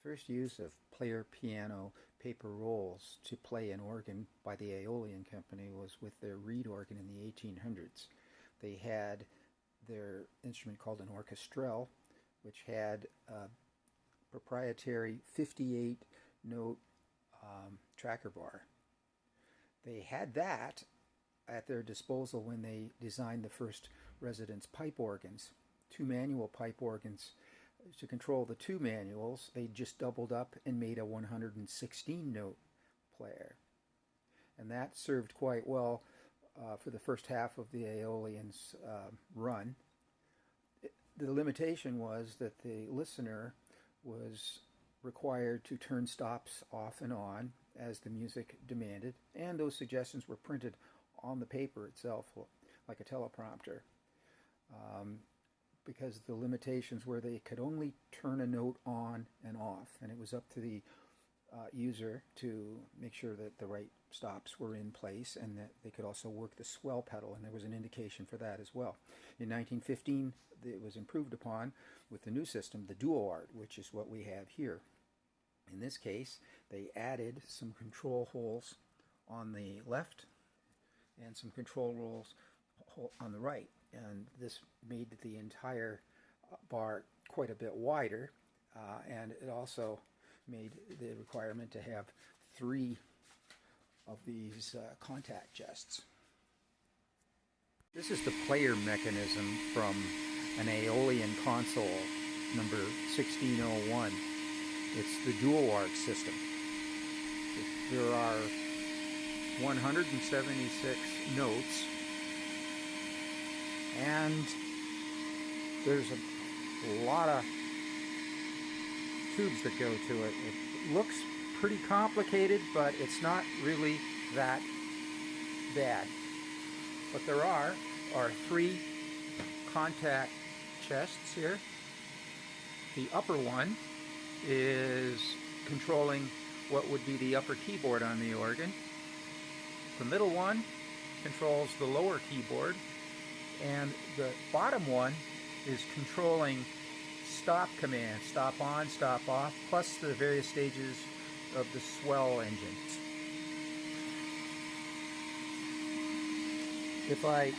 First use of player piano paper rolls to play an organ by the Aeolian Company was with their reed organ in the 1800s. They had their instrument called an orchestrelle, which had a proprietary 58-note tracker bar. They had that at their disposal when they designed the first residence pipe organs, two manual pipe organs. To control the two manuals, they just doubled up and made a 116-note player. And that served quite well for the first half of the Aeolian's run. The limitation was that the listener was required to turn stops off and on as the music demanded, and those suggestions were printed on the paper itself like a teleprompter. Because the limitations were they could only turn a note on and off, and it was up to the user to make sure that the right stops were in place and that they could also work the swell pedal, and there was an indication for that as well. In 1915, it was improved upon with the new system, the DuoArt, which is what we have here. In this case, they added some control holes on the left and some control holes on the right. And this made the entire bar quite a bit wider, and it also made the requirement to have 3 of these contact jests. This is the player mechanism from an Aeolian console, number 1601. It's the DuoArt system. There are 176 notes, and there's a lot of tubes that go to it. It looks pretty complicated, but it's not really that bad. What there are 3 contact chests here. The upper one is controlling what would be the upper keyboard on the organ. The middle one controls the lower keyboard, and the bottom one is controlling stop commands, stop on, stop off, plus the various stages of the swell engines. If I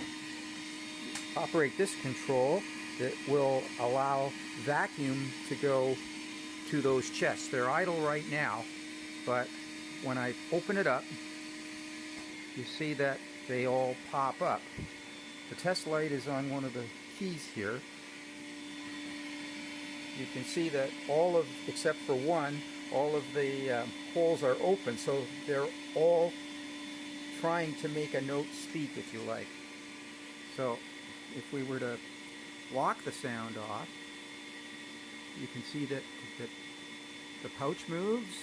operate this control, it will allow vacuum to go to those chests. They're idle right now, but when I open it up, you see that they all pop up. The test light is on one of the keys here. You can see that all of, except for one, all of the holes are open, so they're all trying to make a note speak, if you like. So if we were to lock the sound off, you can see that the pouch moves,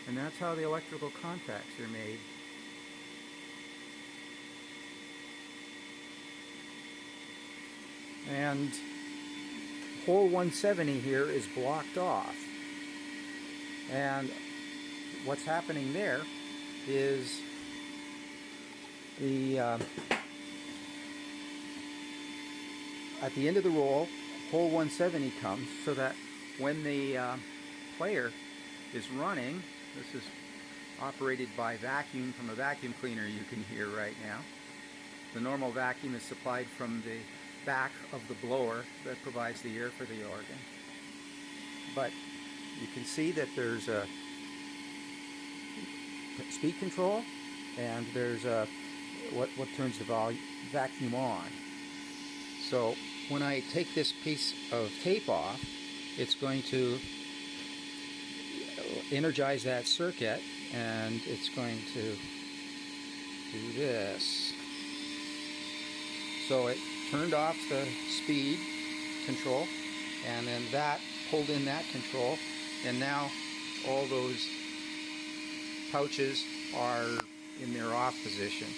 and that's how the electrical contacts are made. And hole 170 here is blocked off, and what's happening there is the at the end of the roll, hole 170 comes, so that when the player is running, this is operated by vacuum from a vacuum cleaner you can hear right now. The normal vacuum is supplied from the back of the blower that provides the air for the organ. But you can see that there's a speed control, and there's a what turns the vacuum on. So when I take this piece of tape off, it's going to energize that circuit, and it's going to do this. So it turned off the speed control, and then that pulled in that control, and now all those pouches are in their off position.